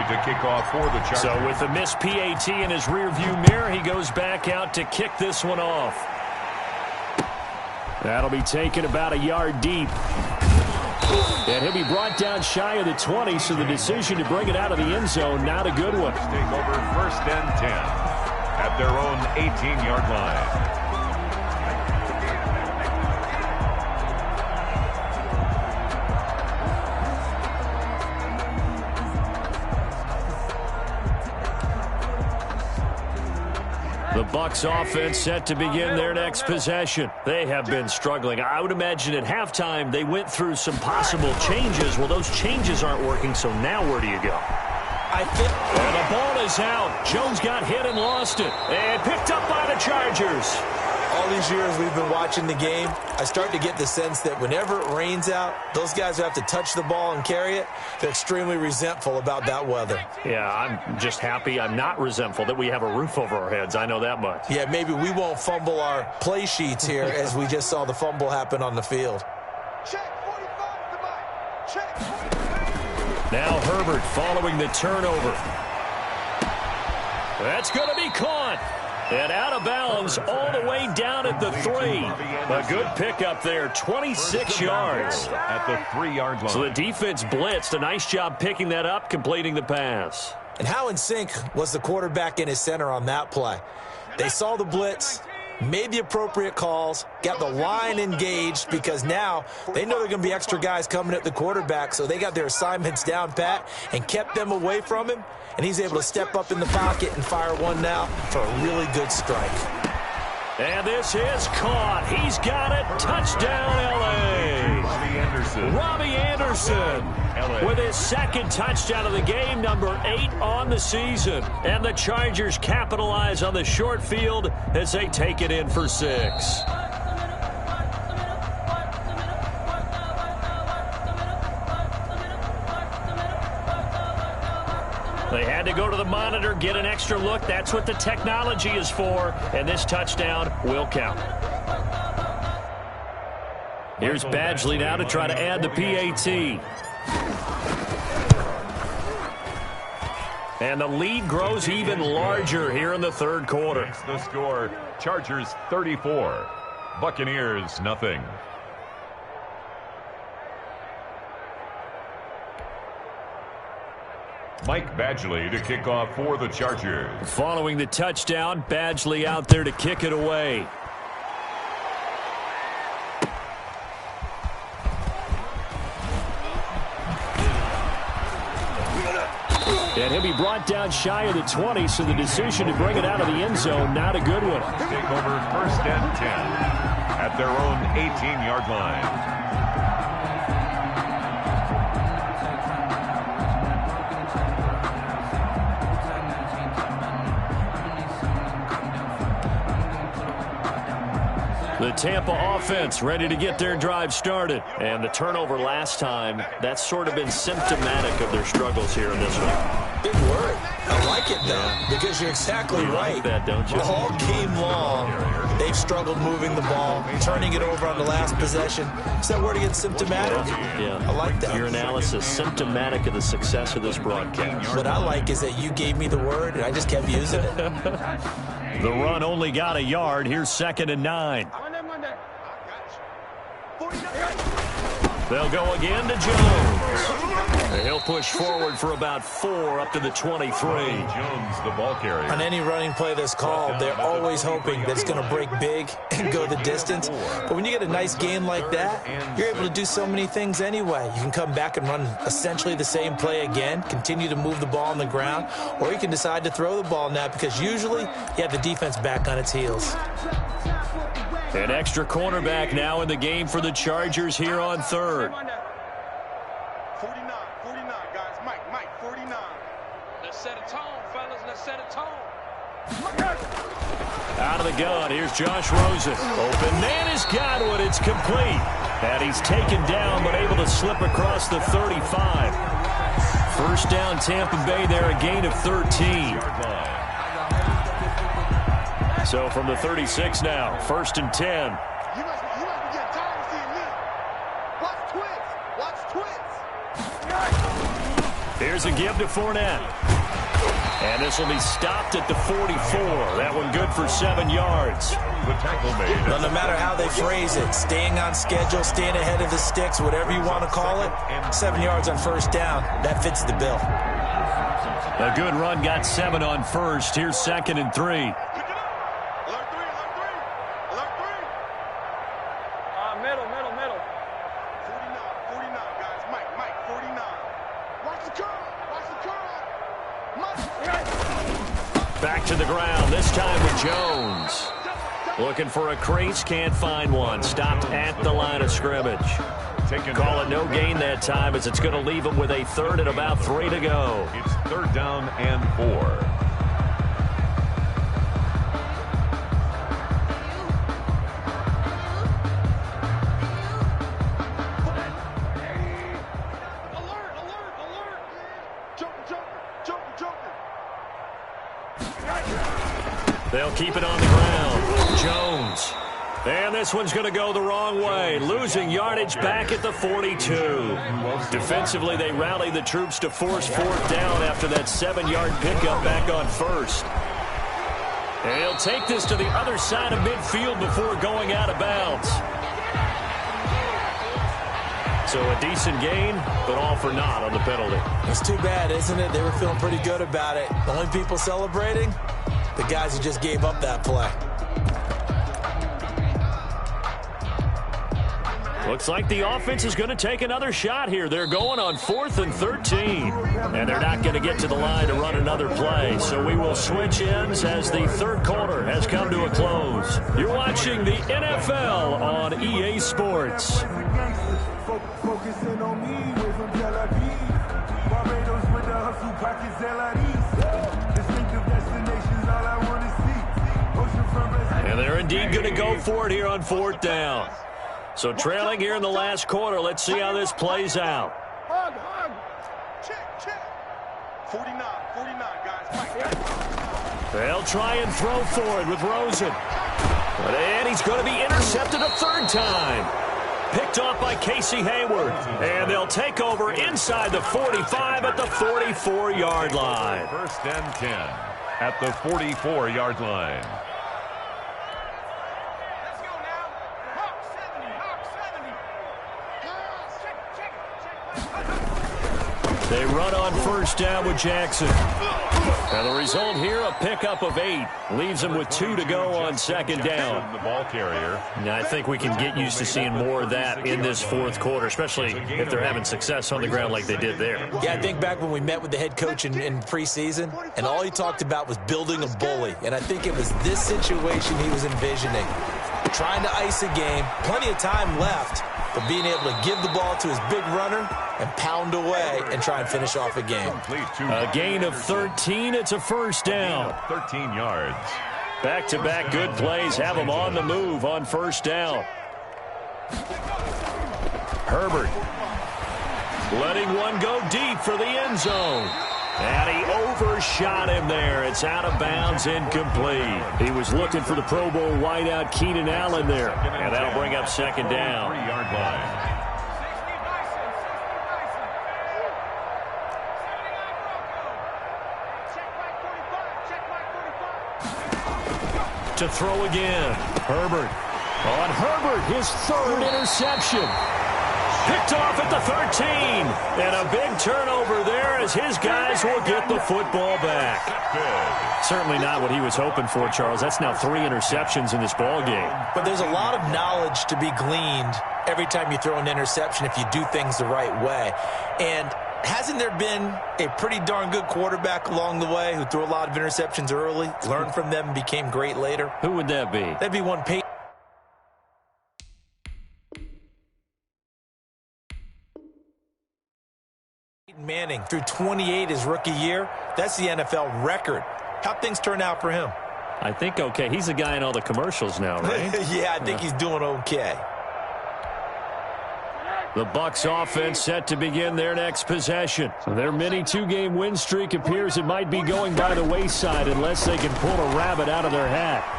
S4: To kick off for the Chargers.
S3: So with the missed PAT in his rearview mirror, he goes back out to kick this one off. That'll be taken about a yard deep. And he'll be brought down shy of the 20, so the decision to bring it out of the end zone, not a good one.
S4: Take over 1st and 10 at their own 18-yard line.
S3: The Bucs offense set to begin their next possession. They have been struggling. I would imagine at halftime they went through some possible changes. Well, those changes aren't working, so now where do you go? And the ball is out. Jones got hit and lost it. And picked up by the Chargers.
S5: All these years we've been watching the game, I start to get the sense that whenever it rains out, those guys who have to touch the ball and carry it, they're extremely resentful about that weather.
S3: Yeah, I'm just happy I'm not resentful that we have a roof over our heads. I know that much.
S5: Yeah, maybe we won't fumble our play sheets here as we just saw the fumble happen on the field.
S6: Check 45 to Mike. Check 45.
S3: Now Herbert following the turnover. That's going to be caught. And out of bounds all the way down at the 3. A good pickup there, 26 yards.
S4: At the 3-yard line.
S3: So the defense blitzed. A nice job picking that up, completing the pass.
S5: And how in sync was the quarterback and his center on that play? They saw the blitz, made the appropriate calls, got the line engaged because now they know there are going to be extra guys coming at the quarterback, so they got their assignments down pat and kept them away from him, and he's able to step up in the pocket and fire one now for a really good strike.
S3: And this is caught. He's got it. Touchdown, L.A. Robbie Anderson with his second touchdown of the game, number 8 on the season. And the Chargers capitalize on the short field as they take it in for 6. They had to go to the monitor, get an extra look. That's what the technology is for, and this touchdown will count. Here's Badgley now to try to add the PAT. And the lead grows even larger here in the third quarter.
S4: It's the score, Chargers 34, Buccaneers nothing. Mike Badgley to kick off for the Chargers.
S3: Following the touchdown, Badgley out there to kick it away. And he'll be brought down shy of the 20, so the decision to bring it out of the end zone, not a good one.
S4: Take over 1st and 10 at their own 18-yard line.
S3: The Tampa offense ready to get their drive started. And the turnover last time, that's sort of been symptomatic of their struggles here in this one.
S5: Big word. I like it, though, because you're exactly right.
S3: Like that, don't you?
S5: All game long, they've struggled moving the ball, turning it over on the last possession. Is that word again, symptomatic?
S3: Yeah.
S5: I like that.
S3: Your analysis, symptomatic of the success of this broadcast.
S5: What I like is that you gave me the word, and I just kept using it.
S3: The run only got a yard. Here's 2nd and 9. They'll go again to Jones. And he'll push forward for about 4 up to the 23.
S4: Jones, the ball carrier.
S5: On any running play that's called, they're always hoping that it's going to break big and go the distance. But when you get a nice game like that, you're able to do so many things anyway. You can come back and run essentially the same play again, continue to move the ball on the ground, or you can decide to throw the ball now because usually you have the defense back on its heels.
S3: An extra cornerback now in the game for the Chargers here on 3rd.
S6: 49, guys. Mike, 49.
S7: Let's set a tone, fellas. Let's set a tone.
S3: Out of the gun, here's Josh Rosen. Open man is Godwin. It's complete. And he's taken down but able to slip across the 35. First down, Tampa Bay there, a gain of 13. So from the 36 now, 1st and 10.
S6: You must be getting tired of seeing me. Watch twins.
S3: Here's a give to Fournette. And this will be stopped at the 44. That one good for 7 yards.
S4: The tackle made.
S5: Well, no matter how they phrase it, staying on schedule, staying ahead of the sticks, whatever you want to call it, 7 yards on 1st down, that fits the bill.
S3: A good run got 7 on 1st. Here's 2nd and 3.
S7: Middle.
S6: 49, guys. Mike, 49. Watch the curl.
S3: Back to the ground, this time with Jones. Looking for a crease, can't find one. Stopped at the line of scrimmage. Call it no gain that time as it's going to leave him with a 3rd and about 3 to go.
S4: It's 3rd down and 4.
S3: They'll keep it on the ground. Jones. And this one's going to go the wrong way. Losing yardage back at the 42. Defensively, they rally the troops to force 4th down after that 7-yard pickup back on 1st. And he'll take this to the other side of midfield before going out of bounds. So a decent gain, but all for naught on the penalty.
S5: It's too bad, isn't it? They were feeling pretty good about it. The only people celebrating, the guys who just gave up that play.
S3: Looks like the offense is going to take another shot here. They're going on 4th and 13. And they're not going to get to the line to run another play. So we will switch ends as the third quarter has come to a close. You're watching the NFL on EA Sports.
S9: Focusing on me, we're from Tel Aviv. Barbados with the hustle pockets, LIDs. Distinctive destinations, all I want to see. Ocean from
S3: And they're indeed going to go for it here on 4th down. So trailing here in the last quarter. Let's see how this plays out.
S6: Hug. Check. 49, guys.
S3: They'll try and throw for it with Rosen. And he's going to be intercepted a third time. Picked off by Casey Hayward. And they'll take over inside the 45 at the 44-yard line.
S4: 1st and 10 at the 44-yard line.
S3: They run on 1st down with Jackson. And the result here, a pickup of 8. Leaves them with 2 to go on 2nd down.
S4: The ball carrier.
S3: Now, I think we can get used to seeing more of that in this 4th quarter, especially if they're having success on the ground like they did there.
S5: Yeah, I think back when we met with the head coach in preseason, and all he talked about was building a bully. And I think it was this situation he was envisioning. Trying to ice a game, plenty of time left, but being able to give the ball to his big runner and pound away and try and finish off a game.
S3: A gain of 13. It's a 1st down.
S4: 13 yards.
S3: Back-to-back good plays have them on the move on 1st down. Herbert letting one go deep for the end zone. And he overshot him there. It's out of bounds, incomplete. He was looking for the Pro Bowl wideout Keenan Allen there. And that'll bring up 2nd down.
S4: 3-yard line.
S3: To throw again. Herbert. On Herbert, his 3rd interception. Picked off at the 13. And a big turnover there as his guys will get the football back. Certainly not what he was hoping for, Charles. That's now 3 interceptions in this ball game.
S5: But there's a lot of knowledge to be gleaned every time you throw an interception if you do things the right way. And hasn't there been a pretty darn good quarterback along the way who threw a lot of interceptions early, learned from them, and became great later?
S3: Who would that be?
S5: That'd be one Peyton Manning threw 28 his rookie year. That's the NFL record. How'd things turn out for him?
S3: I think okay. He's a guy in all the commercials now, right?
S5: Yeah, I think he's doing okay.
S3: The Bucs offense set to begin their next possession. Their mini 2-game win streak appears it might be going by the wayside unless they can pull a rabbit out of their hat.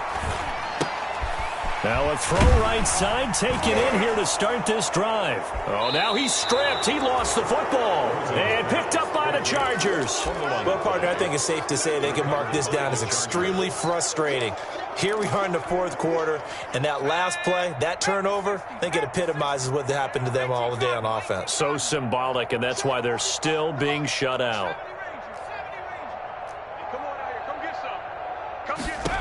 S3: Now a throw right side taken in here to start this drive. Oh, now he's stripped. He lost the football. And picked up by the Chargers.
S5: Well, partner, I think it's safe to say they can mark this down as extremely frustrating. Here we are in the 4th quarter, and that last play, that turnover, I think it epitomizes what happened to them all day on offense.
S3: So symbolic, and that's why they're still being shut out.
S6: Come on out here. Come get some. Come get some.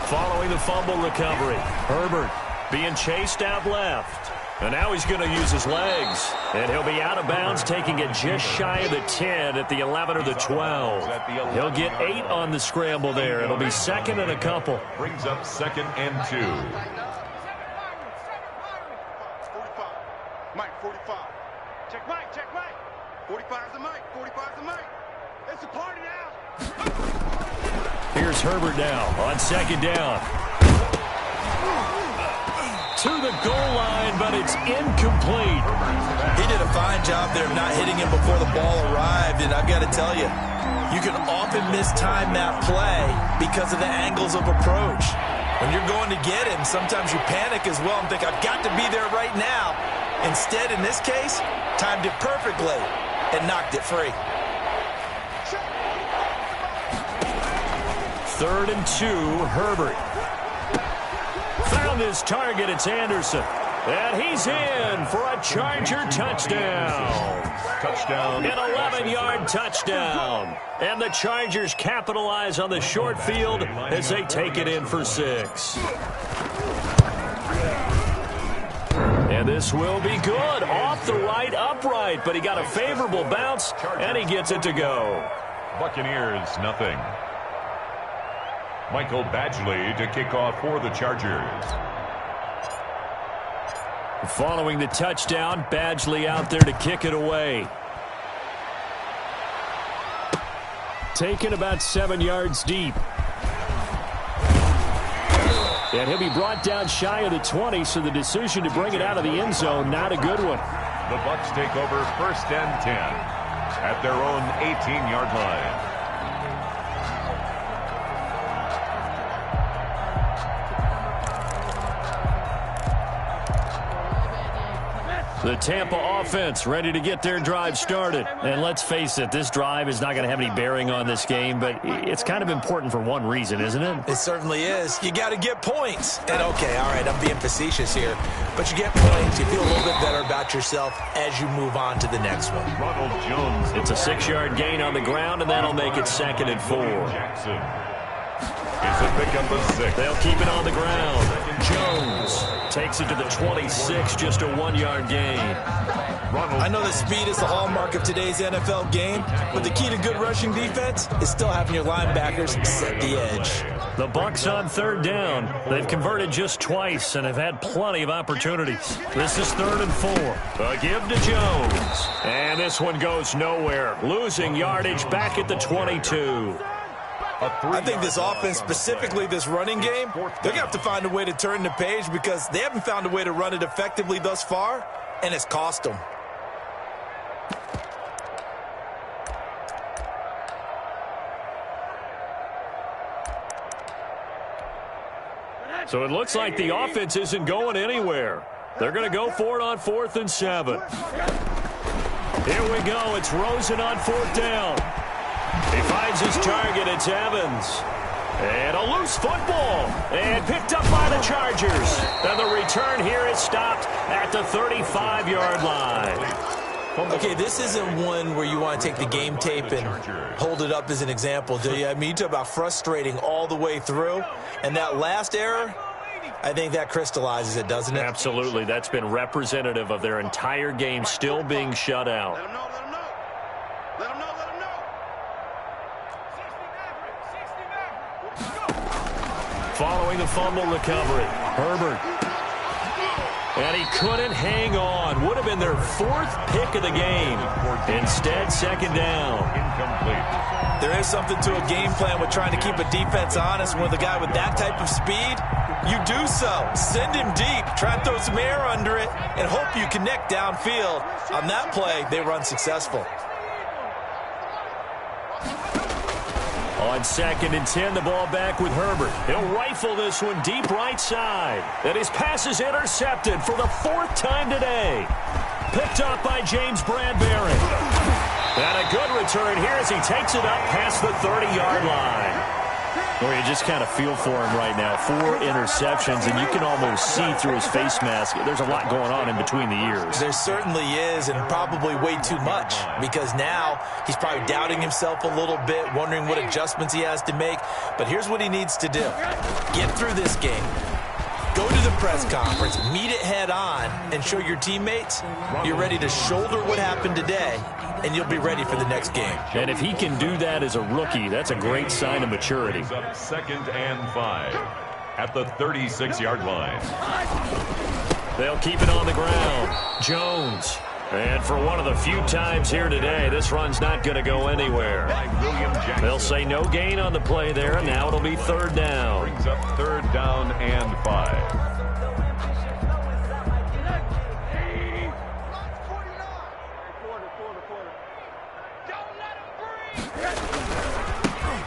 S3: Following the fumble recovery, Herbert being chased out left. And now he's going to use his legs. And he'll be out of bounds, taking it just shy of the 10 at the 11 or the 12. He'll get 8 on the scramble there. It'll be 2nd and a couple.
S4: Brings up 2nd and 2.
S6: 45. Mike, 45. Check Mike. 45's the Mike. 45's the Mike. It's a party now.
S3: Here's Herbert now on 2nd down. To the goal line, but it's incomplete.
S5: He did a fine job there of not hitting him before the ball arrived, and I've got to tell you, you can often mistime that play because of the angles of approach. When you're going to get him, sometimes you panic as well and think, I've got to be there right now. Instead, in this case, timed it perfectly and knocked it free.
S3: 3rd and 2, Herbert. Found his target, it's Anderson. And he's in for a Charger touchdown.
S4: Touchdown.
S3: An 11-yard touchdown. And the Chargers capitalize on the short field as they take it in for 6. And this will be good. Off the right upright, but he got a favorable bounce, and he gets it to go.
S4: Buccaneers, nothing. Michael Badgley to kick off for the Chargers.
S3: Following the touchdown, Badgley out there to kick it away. Taken about 7 yards deep. And he'll be brought down shy of the 20, so the decision to bring it out of the end zone, not a good one.
S4: The Bucs take over 1st and 10 at their own 18-yard line.
S3: The Tampa offense ready to get their drive started. And let's face it, this drive is not going to have any bearing on this game, but it's kind of important for one reason, isn't it?
S5: It certainly is. You got to get points. And okay, all right, I'm being facetious here, but you get points. You feel a little bit better about yourself as you move on to the next one.
S4: Ronald Jones.
S3: It's a 6-yard gain on the ground, and that'll make it 2nd and 4.
S4: Jackson. It's a pickup of 6.
S3: They'll keep it on the ground. Jones takes it to the 26, just a 1-yard gain.
S5: I know that speed is the hallmark of today's NFL game, but the key to good rushing defense is still having your linebackers set the edge.
S3: The Bucs on 3rd down. They've converted just twice and have had plenty of opportunities. This is 3rd and 4. A give to Jones. And this one goes nowhere. Losing yardage back at the 22.
S5: I think this offense, specifically this running game, they're going to have to find a way to turn the page because they haven't found a way to run it effectively thus far, and it's cost them.
S3: So it looks like the offense isn't going anywhere. They're going to go for it on 4th and 7. Here we go. It's Rosen on 4th down. He finds his target. It's Evans. And a loose football. And picked up by the Chargers. And the return here is stopped at the 35-yard line.
S5: Okay, this isn't one where you want to take the game tape and hold it up as an example, do you? I mean, you talk about frustrating all the way through. And that last error, I think that crystallizes it, doesn't it?
S3: Absolutely. That's been representative of their entire game still being shut out.
S6: Let him know, let him know. Let him know, let him know.
S3: Following the fumble recovery, Herbert. And he couldn't hang on. Would have been their 4th pick of the game. Instead, 2nd down.
S4: Incomplete.
S5: There is something to a game plan with trying to keep a defense honest. With a guy with that type of speed, you do so. Send him deep. Try and throw some air under it and hope you connect downfield. On that play, they were unsuccessful.
S3: On 2nd and 10, the ball back with Herbert. He'll rifle this one deep right side. And his pass is intercepted for the 4th time today. Picked up by James Bradbury. And a good return here as he takes it up past the 30-yard line. Or you just kind of feel for him right now. 4 interceptions, and you can almost see through his face mask. There's a lot going on in between the ears.
S5: There certainly is, and probably way too much, because now he's probably doubting himself a little bit, wondering what adjustments he has to make. But here's what he needs to do. Get through this game. Go to the press conference, meet it head on, and show your teammates you're ready to shoulder what happened today, and you'll be ready for the next game.
S3: And if he can do that as a rookie, that's a great sign of maturity.
S4: 2nd and 5 at the 36-yard line.
S3: They'll keep it on the ground. Jones. And for one of the few times here today, this run's not going to go anywhere. They'll say no gain on the play there, and now it'll be 3rd down.
S4: Brings up 3rd down and 5.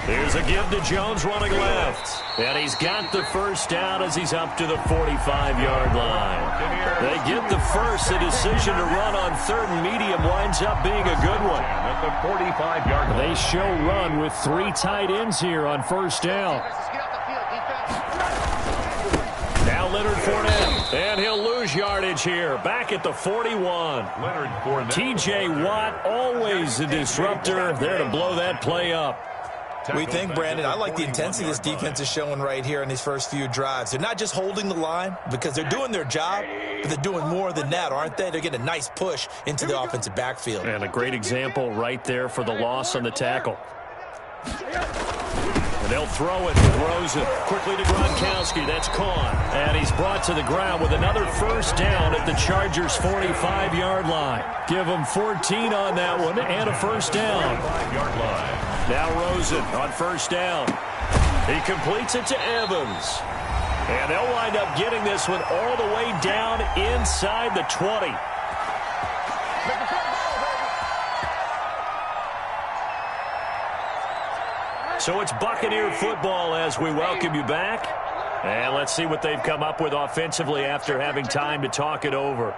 S3: Here's a The give to Jones running left. And he's got the first down as he's up to the 45-yard line. They get the first. The decision to run on third and medium winds up being a good one.
S4: At the 45-yard line.
S3: They show run with 3 tight ends here on first down. Now Leonard Fournette, and he'll lose yardage here. Back at the 41.
S4: Leonard Fournette.
S3: T.J. Watt, always a disruptor, there to blow that play up.
S5: We think, Brandon, I like the intensity this defense is showing right here in these first few drives. They're not just holding the line because they're doing their job, but they're doing more than that, aren't they? They're getting a nice push into the offensive backfield.
S3: And a great example right there for the loss on the tackle. And they'll throw it with Rosen. Quickly to Gronkowski. That's caught. And he's brought to the ground with another first down at the Chargers' 45-yard line. Give them 14 on that one and a first down.
S4: 45-yard line.
S3: Now Rosen on first down. He completes it to Evans. And they'll wind up getting this one all the way down inside the 20. So it's Buccaneer football as we welcome you back. And let's see what they've come up with offensively after having time to talk it over.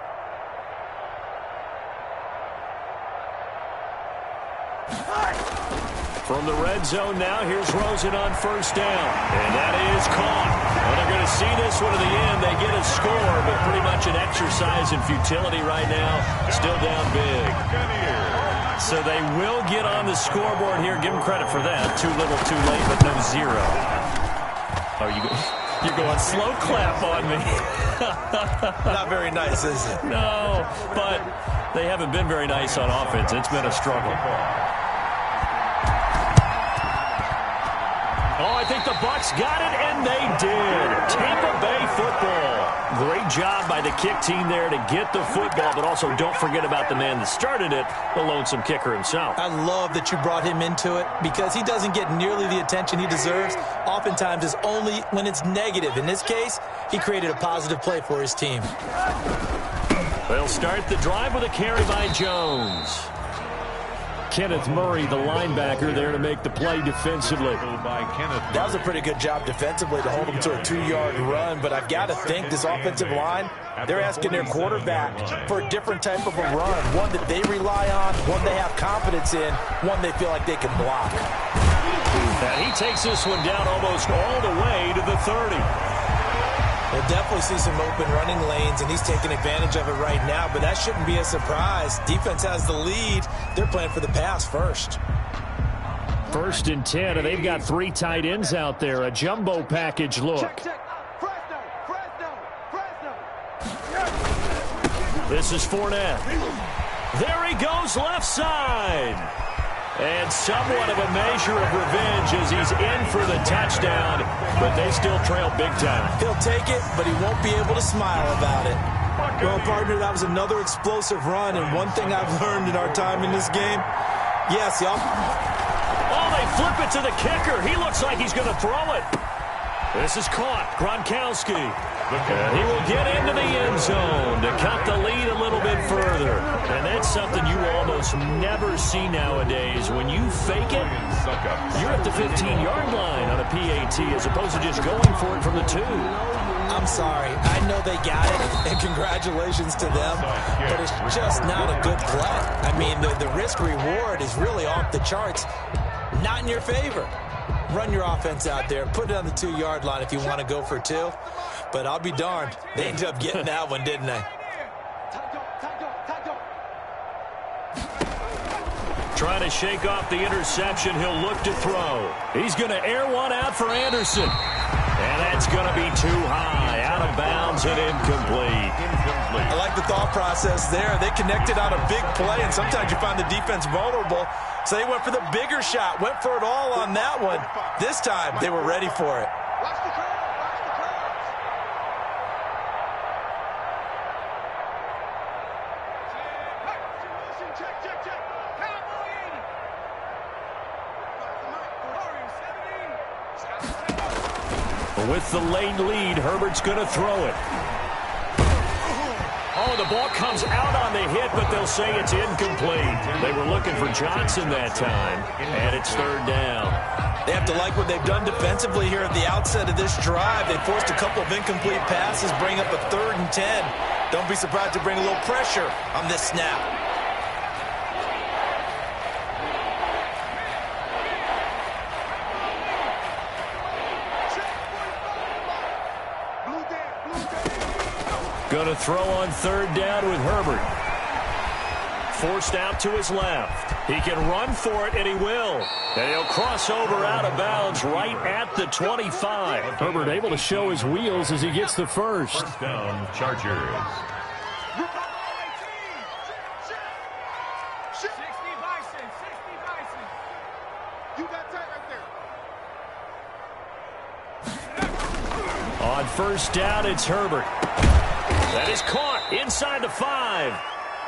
S3: From the red zone now, here's Rosen on first down. And that is caught. Well, they're going to see this one to the end. They get a score, but pretty much an exercise in futility right now. Still down big. So they will get on the scoreboard here. Give them credit for that. Too little, too late, but no zero. Oh, you're going slow clap on me.
S5: Not very nice, is it?
S3: No, but they haven't been very nice on offense. It's been a struggle. Oh, I think the Bucs got it, and they did. Tampa Bay football. Great job by the kick team there to get the football, but also don't forget about the man that started it, the lonesome kicker himself.
S5: I love that you brought him into it because he doesn't get nearly the attention he deserves. Oftentimes it's only when it's negative. In this case, he created a positive play for his team.
S3: They'll start the drive with a carry by Jones. Kenneth Murray, the linebacker, there to make the play defensively.
S5: That was a pretty good job defensively to hold him to a 2-yard run, but I've got to think this offensive line, they're asking their quarterback for a different type of a run, one that they rely on, one they have confidence in, one they feel like they can block.
S3: And he takes this one down almost all the way to the 30.
S5: We'll definitely see some open running lanes, and he's taking advantage of it right now, but that shouldn't be a surprise. Defense has the lead. They're playing for the pass first.
S3: 1st and 10, and they've got 3 tight ends out there. A jumbo package look. This is Fournette. There he goes left side. And somewhat of a measure of revenge as he's in for the touchdown, but they still trail big time.
S5: He'll take it, but he won't be able to smile about it. Well, partner, that was another explosive run, and one thing I've learned in our time in this game, yes, y'all.
S3: Oh, they flip it to the kicker. He looks like he's going to throw it. This is caught. Gronkowski. And he will get into the end zone to cut the lead a little bit further. And that's something you almost never see nowadays. When you fake it, you're at the 15-yard line on a PAT as opposed to just going for it from the 2.
S5: I'm sorry. I know they got it, and congratulations to them, but it's just not a good play. I mean, the risk-reward is really off the charts. Not in your favor. Run your offense out there. Put it on the 2-yard line if you want to go for 2. But I'll be darned. They ended up getting that one, didn't they?
S3: Trying to shake off the interception. He'll look to throw. He's going to air one out for Anderson. And that's going to be too high. Out of bounds and incomplete.
S5: I like the thought process there. They connected on a big play, and sometimes you find the defense vulnerable. So they went for the bigger shot, went for it all on that one. This time, they were ready for it.
S3: With the late lead, Herbert's going to throw it. Oh, the ball comes out on the hit, but they'll say it's incomplete. They were looking for Johnson that time, and it's 3rd down.
S5: They have to like what they've done defensively here at the outset of this drive. They forced a couple of incomplete passes, bring up a 3rd and 10. Don't be surprised to bring a little pressure on this snap.
S3: Going to throw on 3rd down with Herbert. Forced out to his left. He can run for it, and he will. And he'll cross over out of bounds right at the 25.
S10: Herbert able to show his wheels as he gets the first.
S4: First down, Chargers.
S6: 60 Bison. You got tight right there.
S3: On 1st down, it's Herbert. That is caught inside the 5.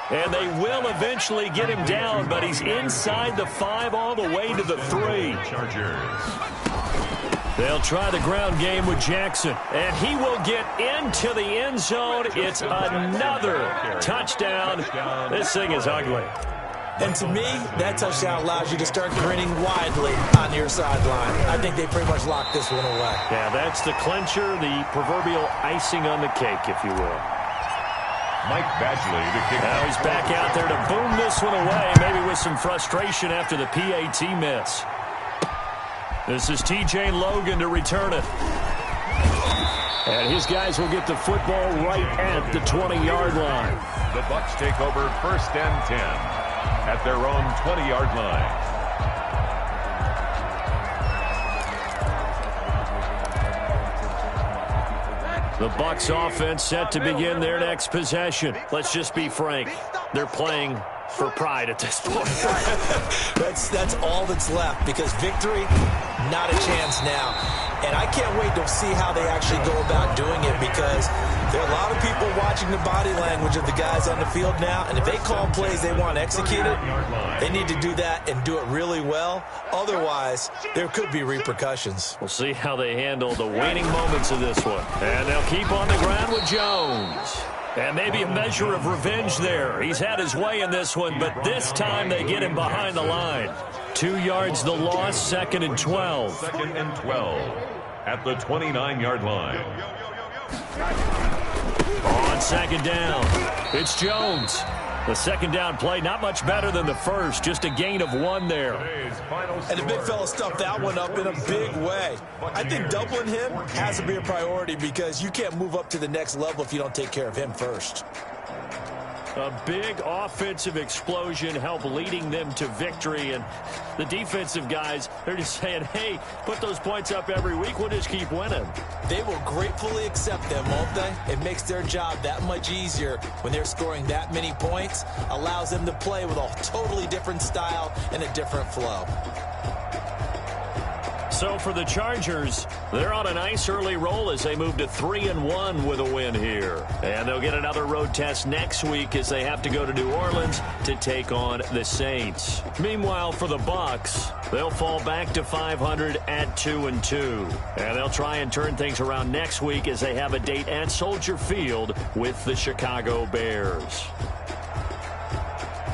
S3: And they will eventually get him down, but he's inside the 5 all the way to the 3.
S4: Chargers.
S3: They'll try the ground game with Jackson, and he will get into the end zone. It's another touchdown. This thing is ugly.
S5: And to me, that touchdown allows you to start grinning widely on your sideline. I think they pretty much locked this one away.
S3: Yeah, that's the clincher, the proverbial icing on the cake, if you will.
S4: Mike Badgley to kick.
S3: Now he's back out there to boom this one away, maybe with some frustration after the PAT miss. This is TJ Logan to return it. And his guys will get the football right at the 20-yard line.
S4: The Bucs take over 1st and 10 at their own 20-yard line.
S3: The Bucs offense set to begin their next possession. Let's just be frank. They're playing for pride at this point.
S5: That's all that's left, because victory, not a chance now. And I can't wait to see how they actually go about doing it, because there are a lot of people watching the body language of the guys on the field now, and if they call plays they want executed, they need to do that and do it really well. Otherwise, there could be repercussions.
S3: We'll see how they handle the waning moments of this one. And they'll keep on the ground with Jones. And maybe a measure of revenge there. He's had his way in this one, but this time they get him behind the line. 2 yards the loss, 2nd and 12.
S4: 2nd and 12 at the 29-yard line.
S3: On 2nd down, it's Jones. The 2nd down play, not much better than the first, just a gain of 1 there.
S5: And the big fella stuffed that one up in a big way. I think doubling him has to be a priority, because you can't move up to the next level if you don't take care of him first.
S3: A big offensive explosion helped leading them to victory, and the defensive guys, they're just saying, hey, put those points up every week, we'll just keep winning.
S5: They will gratefully accept them, won't they? It makes their job that much easier when they're scoring that many points, allows them to play with a totally different style and a different flow.
S3: So for the Chargers, they're on a nice early roll as they move to 3-1 with a win here. And they'll get another road test next week as they have to go to New Orleans to take on the Saints. Meanwhile, for the Bucs, they'll fall back to 500 at 2-2. And they'll try and turn things around next week as they have a date at Soldier Field with the Chicago Bears.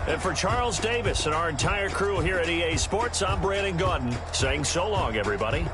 S3: And for Charles Davis and our entire crew here at EA Sports, I'm Brandon Gaudin saying so long, everybody.